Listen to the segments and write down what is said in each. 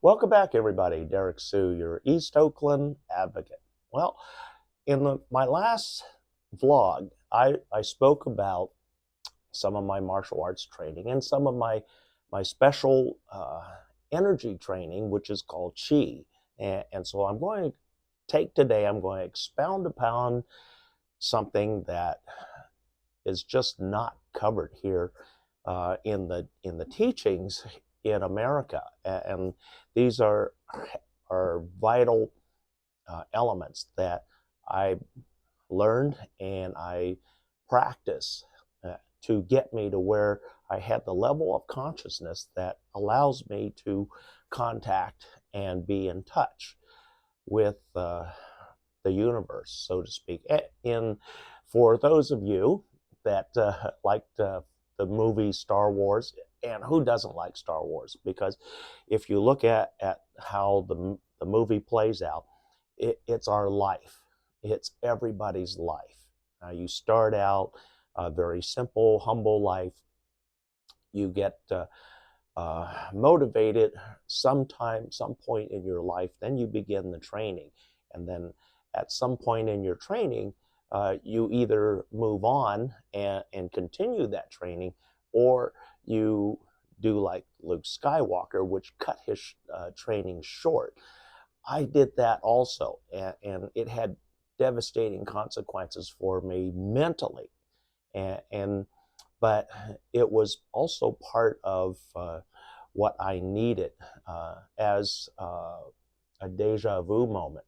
Welcome back, everybody. Derek Sue, your East Oakland advocate. Well, in my last vlog, I spoke about some of my martial arts training and some of my special energy training, which is called Chi. And so I'm going to I'm going to expound upon something that is just not covered here in the teachings in America, and these are vital elements that I learned and I practice to get me to where I had the level of consciousness that allows me to contact and be in touch with the universe, so to speak. In For those of you that liked the movie Star Wars, and who doesn't like Star Wars? Because if you look at how the movie plays out, it's our life. It's everybody's life. You start out a very simple, humble life. You get motivated some point in your life. Then you begin the training. And then at some point in your training, you either move on and continue that training, or you do like Luke Skywalker, which cut his training short. I did that also, and it had devastating consequences for me mentally, and but it was also part of what I needed as a deja vu moment,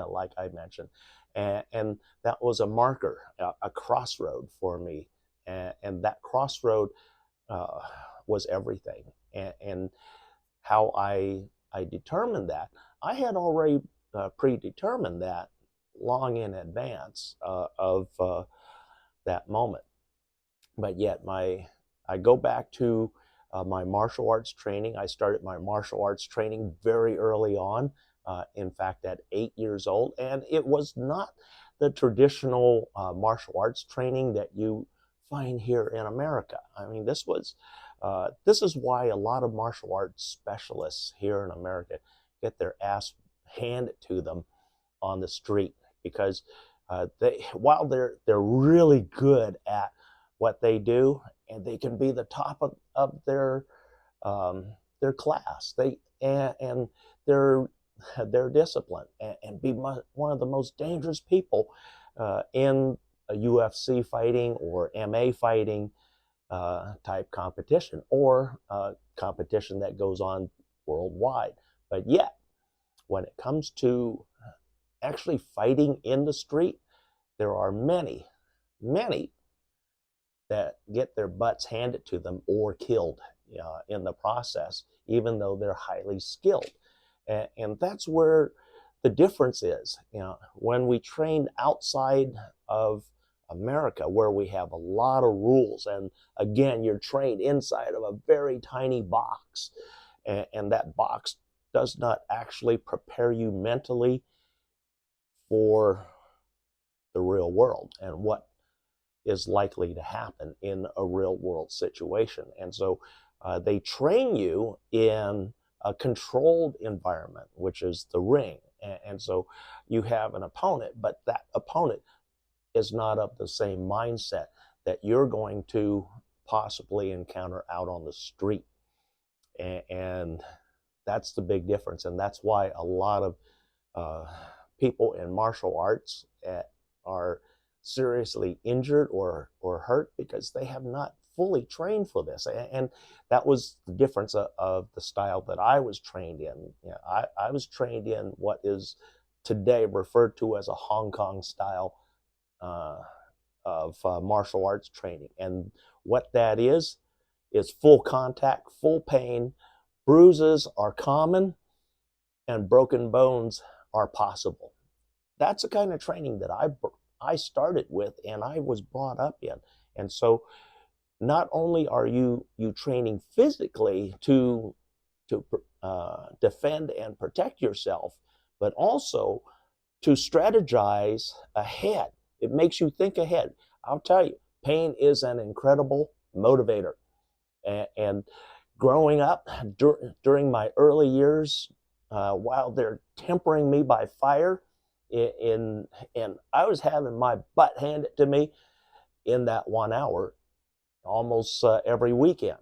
like I mentioned, and that was a marker, a crossroad for me, and that crossroad uh, was everything, and how I determined that. I had already predetermined that long in advance of that moment. But yet I go back to my martial arts training. I started my martial arts training very early on, in fact, at 8 years old. And it was not the traditional martial arts training that you find here in America. I mean, this is why a lot of martial arts specialists here in America get their ass handed to them on the street, because while they're really good at what they do, and they can be the top of their class, and their discipline, and be one of the most dangerous people in a UFC fighting or MA fighting type competition, or competition that goes on worldwide. But yet, when it comes to actually fighting in the street, there are many, many that get their butts handed to them or killed in the process, even though they're highly skilled. And that's where the difference is. When we train outside of America, where we have a lot of rules, and again, you're trained inside of a very tiny box, and that box does not actually prepare you mentally for the real world and what is likely to happen in a real world situation. And so they train you in a controlled environment, which is the ring. And so you have an opponent, but that opponent is not of the same mindset that you're going to possibly encounter out on the street. And that's the big difference. And that's why a lot of people in martial arts are seriously injured or hurt, because they have not fully trained for this. And that was the difference of the style that I was trained in. I was trained in what is today referred to as a Hong Kong style of martial arts training. And what that is full contact, full pain. Bruises are common, and broken bones are possible. That's the kind of training that I started with, and I was brought up in. And so not only are you training physically to defend and protect yourself, but also to strategize ahead. It makes you think ahead. I'll tell you, pain is an incredible motivator. And growing up during my early years, while they're tempering me by fire, and I was having my butt handed to me in that 1 hour almost every weekend.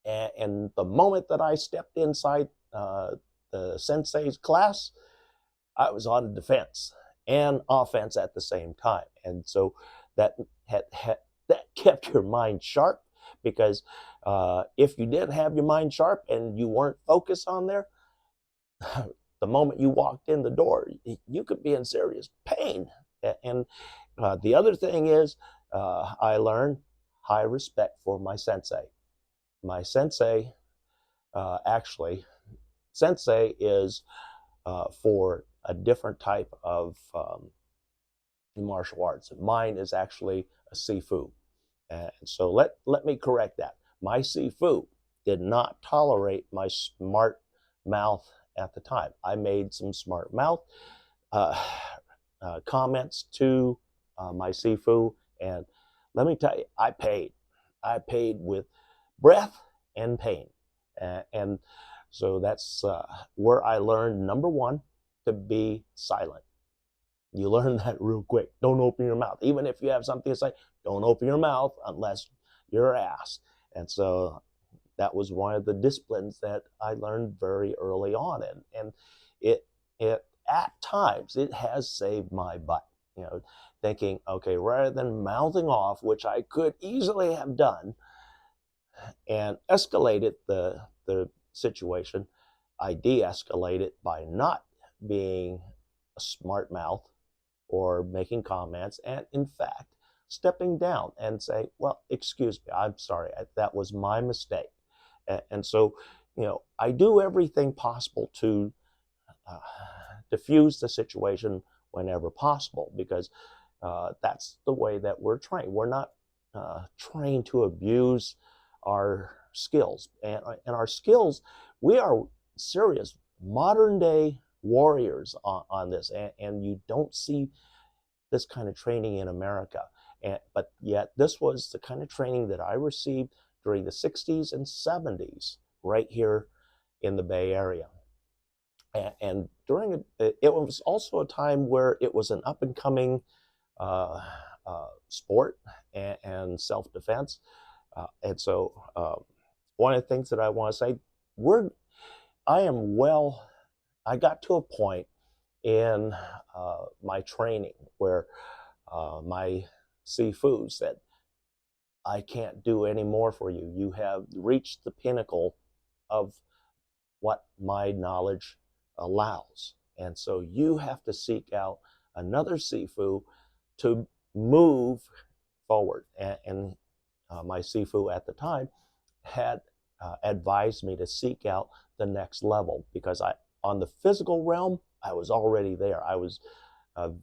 And the moment that I stepped inside the sensei's class, I was on defense and offense at the same time. And so that that kept your mind sharp, because if you didn't have your mind sharp and you weren't focused on there, the moment you walked in the door, you could be in serious pain. And the other thing is, I learned high respect for my sensei. My sensei, actually, sensei is for a different type of martial arts. Mine is actually a Sifu. And so let me correct that. My Sifu did not tolerate my smart mouth at the time. I made some smart mouth comments to my Sifu, and let me tell you, I paid. I paid with breath and pain. And so that's where I learned, number one, to be silent. You learn that real quick. Don't open your mouth. Even if you have something to say, don't open your mouth unless you're asked. And so that was one of the disciplines that I learned very early on. And it at times, it has saved my butt. Thinking, okay, rather than mouthing off, which I could easily have done and escalated the situation, I de-escalate it by not being a smart mouth or making comments, and in fact, stepping down and say, well, excuse me, I'm sorry, that was my mistake. And so, I do everything possible to diffuse the situation whenever possible, because that's the way that we're trained. We're not trained to abuse our skills. And our skills, we are serious modern day warriors on this. And you don't see this kind of training in America. But yet this was the kind of training that I received during the 60s and 70s right here in the Bay Area. And during it was also a time where it was an up and coming sport and self-defense. And so one of the things that I want to say, I got to a point in my training where my Sifu said, I can't do any more for you. You have reached the pinnacle of what my knowledge allows. And so you have to seek out another Sifu to move forward. And my Sifu at the time had advised me to seek out the next level, because on the physical realm, I was already there. I was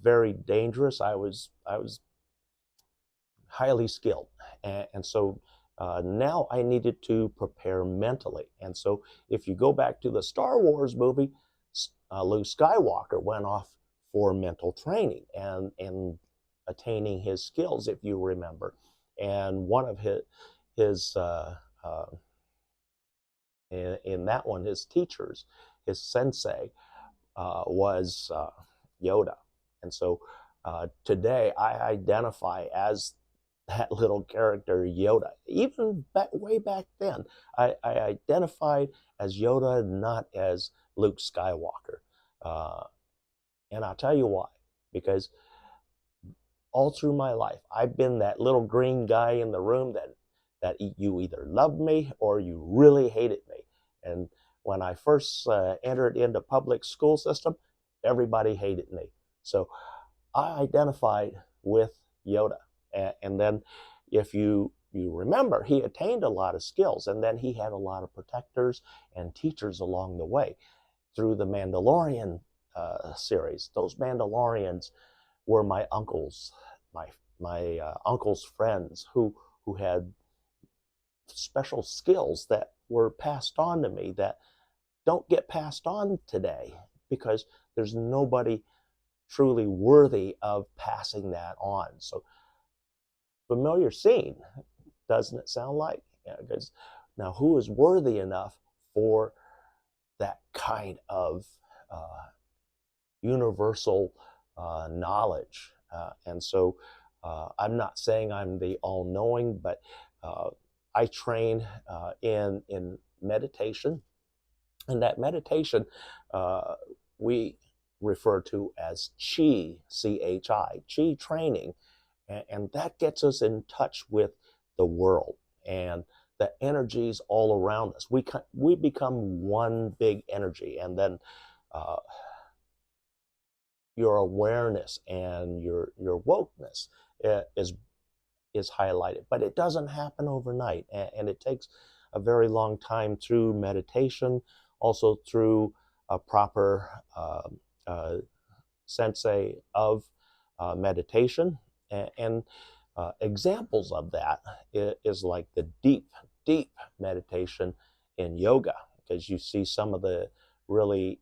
very dangerous. I was highly skilled. And so now I needed to prepare mentally. And so if you go back to the Star Wars movie, Luke Skywalker went off for mental training and attaining his skills, if you remember. And one of his in that one, his teachers, his sensei, was Yoda. And so today I identify as that little character Yoda. Even way back then, I identified as Yoda, not as Luke Skywalker. And I'll tell you why. Because all through my life, I've been that little green guy in the room that you either loved me or you really hated me. And when I first entered into public school system, everybody hated me. So I identified with Yoda. And then if you remember, he attained a lot of skills, and then he had a lot of protectors and teachers along the way through the Mandalorian series. Those Mandalorians were my uncles, my uncle's friends who had special skills that were passed on to me that don't get passed on today, because there's nobody truly worthy of passing that on. So familiar scene, doesn't it sound like? Because now who is worthy enough for that kind of universal knowledge. And so I'm not saying I'm the all-knowing, but I train in meditation. And that meditation we refer to as chi, C-H-I, chi training. And that gets us in touch with the world and the energies all around us. We become one big energy, and then your awareness and your wokeness is highlighted. But it doesn't happen overnight, and it takes a very long time through meditation, also through a proper sensei of meditation. And examples of that is like the deep meditation in yoga, because you see some of the really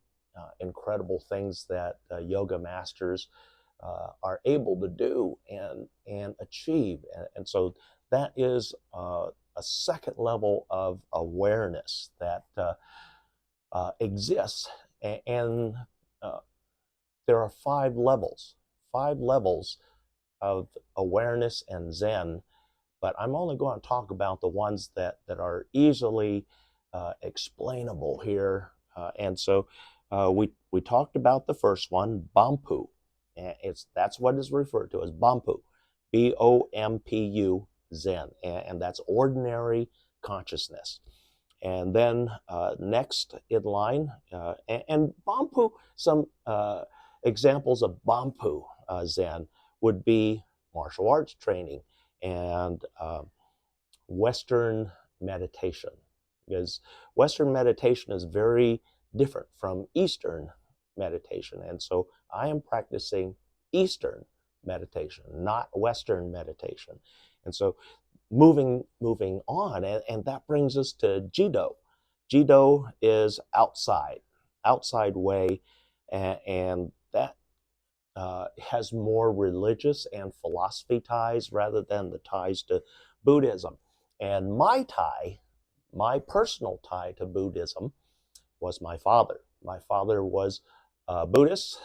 incredible things that yoga masters are able to do and achieve. And so that is a second level of awareness that exists. And there are five levels of awareness and Zen, but I'm only going to talk about the ones that are easily explainable here. And so we talked about the first one, Bampu. That's what is referred to as Bampu, B-O-M-P-U, Zen, and that's ordinary consciousness. And then next in line, and Bampu, some examples of Bampu Zen would be martial arts training and Western meditation, because Western meditation is very different from Eastern meditation. And so I am practicing Eastern meditation, not Western meditation. And so moving on, and that brings us to Judo. Judo is outside way, and that has more religious and philosophy ties rather than the ties to Buddhism. And my personal tie to Buddhism was my father. My father was Buddhist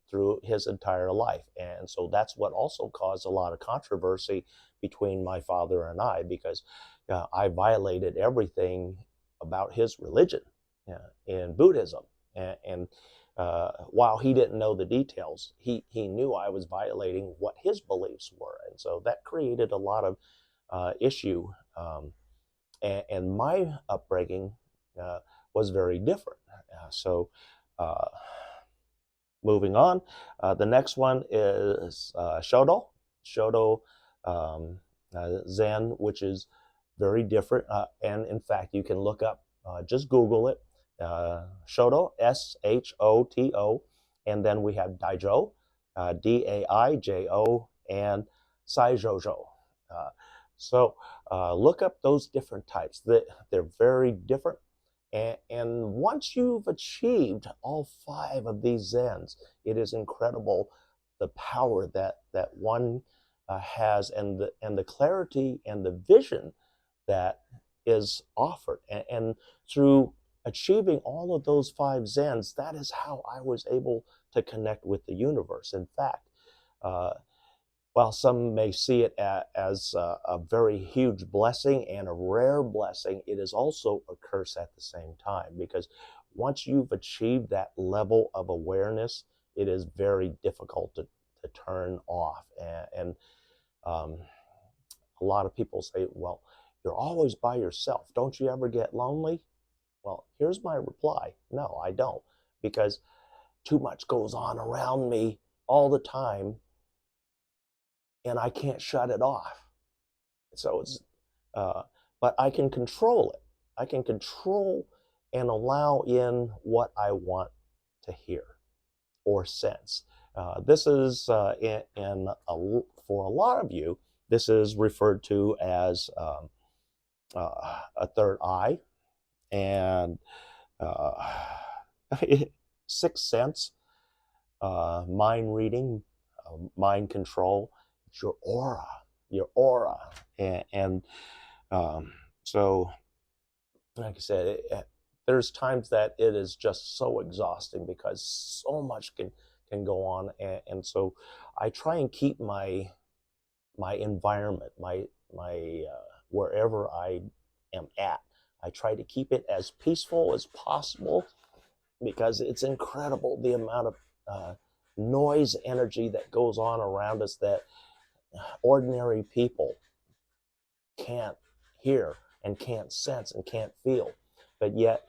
through his entire life. And so that's what also caused a lot of controversy between my father and I, because I violated everything about his religion in Buddhism. And while he didn't know the details, he knew I was violating what his beliefs were. And so that created a lot of issue. And my upbringing was very different. So moving on, the next one is Shoto. Shoto Zen, which is very different. And in fact, you can look up, just Google it, Shoto, S-H-O-T-O, and then we have Daijo, D-A-I-J-O, and Saijojo. So look up those different types. They're very different. And once you've achieved all five of these Zens, it is incredible the power that one has, and the clarity and the vision that is offered. And through achieving all of those five Zens, that is how I was able to connect with the universe. In fact, while some may see it as a very huge blessing and a rare blessing, it is also a curse at the same time, because once you've achieved that level of awareness, it is very difficult to turn off. And a lot of people say, well, you're always by yourself. Don't you ever get lonely? Well, here's my reply. No, I don't, because too much goes on around me all the time, and I can't shut it off. So it's, but I can control it. I can control and allow in what I want to hear or sense. This is, for a lot of you, this is referred to as a third eye, and sixth sense, mind reading, mind control. It's your aura. And so, like I said, there's times that it is just so exhausting because so much can go on, and so I try and keep my environment, my wherever I am at. I try to keep it as peaceful as possible because it's incredible the amount of noise energy that goes on around us that ordinary people can't hear and can't sense and can't feel. But yet,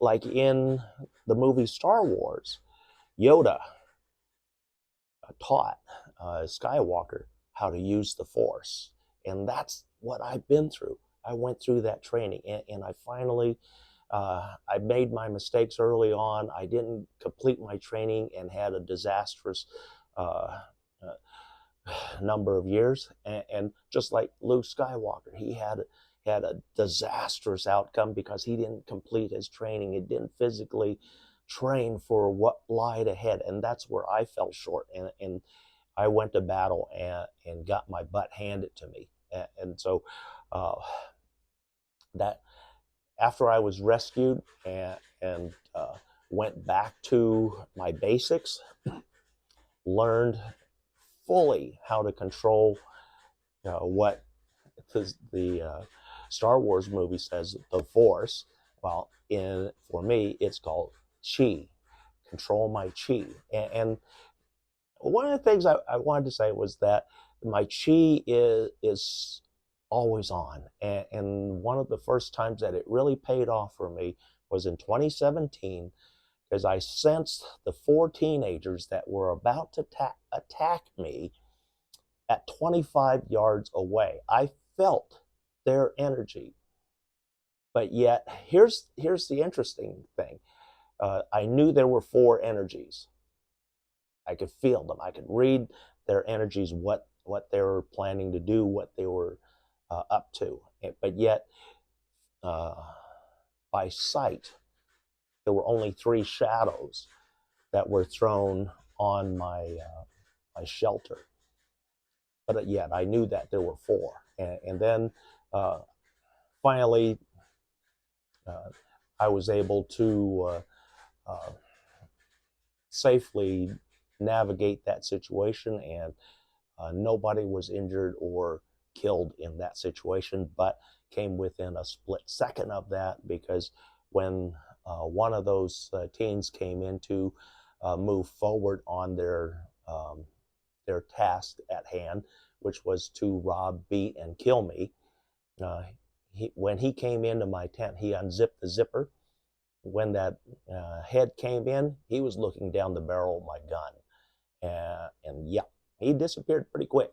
like in the movie Star Wars, Yoda taught Skywalker how to use the Force. And that's what I've been through. I went through that training, and I finally, I made my mistakes early on. I didn't complete my training and had a disastrous number of years. And just like Luke Skywalker, he had a disastrous outcome because he didn't complete his training. He didn't physically train for what lied ahead, and that's where I fell short. And I went to battle and got my butt handed to me. And so that after I was rescued and went back to my basics, learned fully how to control what the Star Wars movie says, the Force. Well, for me, it's called Chi. Control my Chi. And one of the things I wanted to say was that my Chi is always on. And one of the first times that it really paid off for me was in 2017, because I sensed the 4 teenagers that were about to attack me at 25 yards away. I felt their energy. But yet, here's the interesting thing. I knew there were 4 energies. I could feel them. I could read their energies, what they were planning to do, what they were up to. But yet, by sight, there were only 3 shadows that were thrown on my shelter. But yet, I knew that there were 4. And then, finally, I was able to safely navigate that situation, and nobody was injured or killed in that situation, but came within a split second of that, because when one of those teens came in to move forward on their task at hand, which was to rob, beat, and kill me, when he came into my tent, he unzipped the zipper. When that head came in, he was looking down the barrel of my gun. And yeah, he disappeared pretty quick.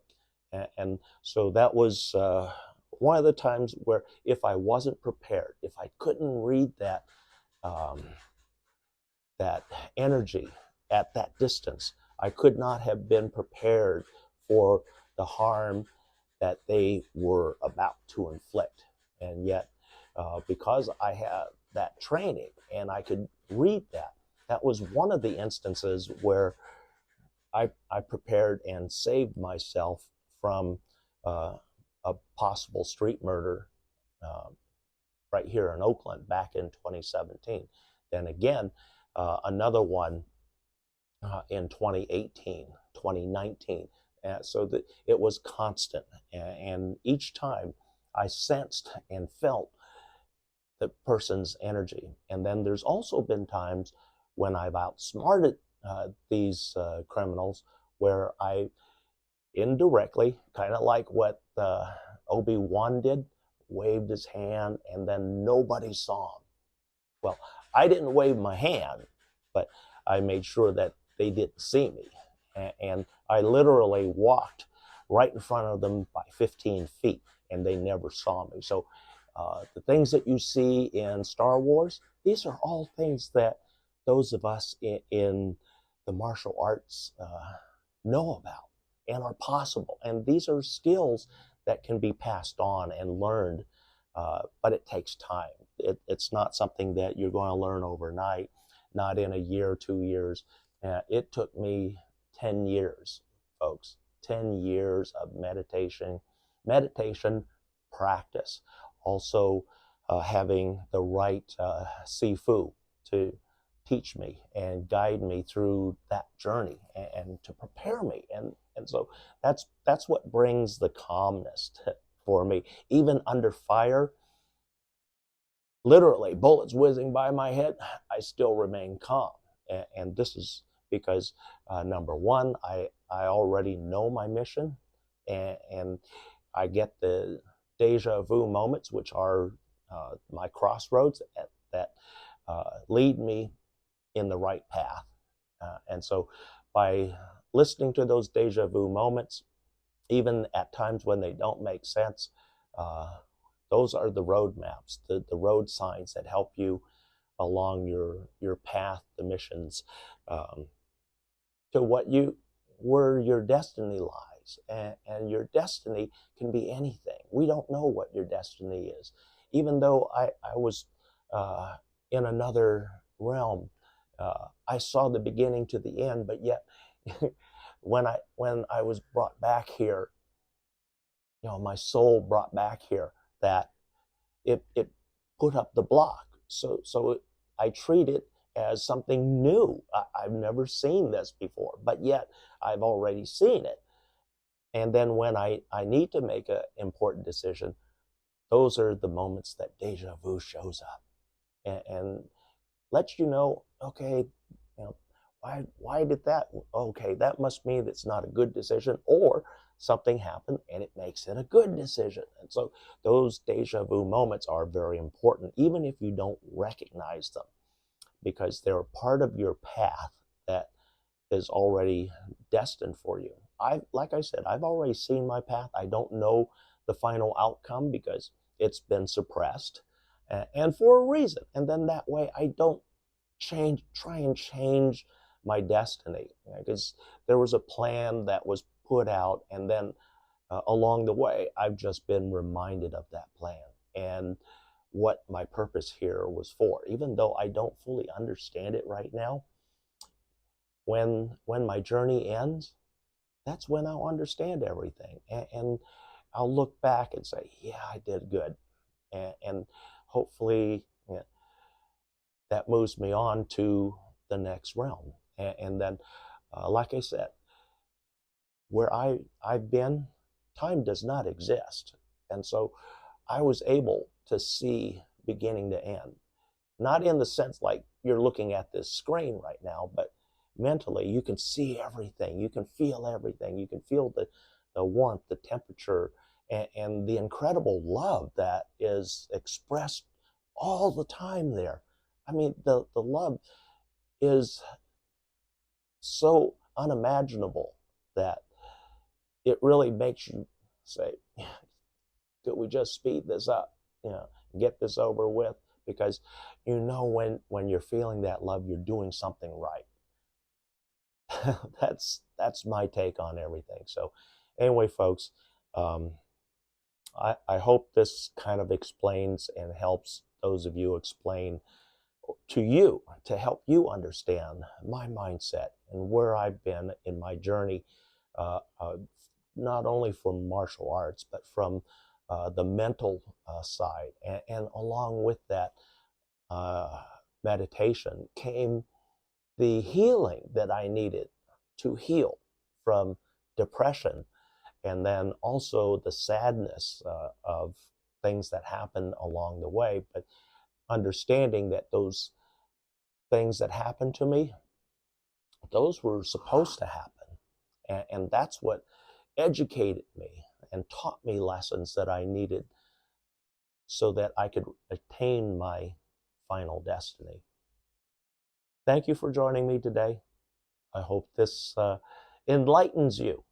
And so that was one of the times where if I wasn't prepared, if I couldn't read that energy at that distance, I could not have been prepared for the harm that they were about to inflict. And yet, because I had that training and I could read that was one of the instances where I prepared and saved myself from a possible street murder right here in Oakland back in 2017. Then again, another one in 2018, 2019. So that it was constant. And each time I sensed and felt the person's energy. And then there's also been times when I've outsmarted these criminals, where I indirectly, kind of like what Obi-Wan did, waved his hand and then nobody saw him. Well, I didn't wave my hand, but I made sure that they didn't see me. And I literally walked right in front of them by 15 feet, and they never saw me. So the things that you see in Star Wars, these are all things that those of us in the martial arts know about and are possible. And these are skills that can be passed on and learned, but it takes time. It's not something that you're going to learn overnight, not in a year, 2 years. It took me 10 years, folks, 10 years of meditation practice. Also, having the right sifu to teach me and guide me through that journey and to prepare me. And so that's what brings the calmness for me. Even under fire, literally bullets whizzing by my head, I still remain calm. And this is because number one, I already know my mission, and I get the deja vu moments, which are my crossroads that lead me in the right path. And so by listening to those deja vu moments, even at times when they don't make sense, those are the road maps, the road signs that help you along your path, the missions, to where your destiny lies. And your destiny can be anything. We don't know what your destiny is. Even though I was in another realm, I saw the beginning to the end, but yet when I was brought back here, my soul brought back here, that it put up the block. So I treat it as something new. I've never seen this before, but yet I've already seen it. And then when I need to make an important decision, those are the moments that deja vu shows up and lets you know, okay, why did that? Okay, that must mean it's not a good decision, or something happened and it makes it a good decision. And so those deja vu moments are very important, even if you don't recognize them, because they're part of your path that is already destined for you. Like I said, I've already seen my path. I don't know the final outcome because it's been suppressed, and for a reason. And then that way I don't try and change my destiny, because there was a plan that was put out, and then along the way I've just been reminded of that plan and what my purpose here was for. Even though I don't fully understand it right now, when my journey ends, that's when I'll understand everything, and I'll look back and say, yeah, I did good. And hopefully, that moves me on to the next realm. And then, like I said, where I've been, time does not exist. And so I was able to see beginning to end. Not in the sense like you're looking at this screen right now, but mentally you can see everything. You can feel everything. You can feel the warmth, the temperature, and the incredible love that is expressed all the time there. I mean, the love is so unimaginable that it really makes you say, could we just speed this up, get this over with? Because when you're feeling that love, you're doing something right. That's my take on everything. So anyway, folks, I hope this kind of explains and helps those of you explain to you, to help you understand my mindset and where I've been in my journey, not only from martial arts, but from the mental side. And along with that meditation came the healing that I needed to heal from depression, and then also the sadness of things that happened along the way, but understanding that those things that happened to me, those were supposed to happen. And that's what educated me and taught me lessons that I needed so that I could attain my final destiny. Thank you for joining me today. I hope this enlightens you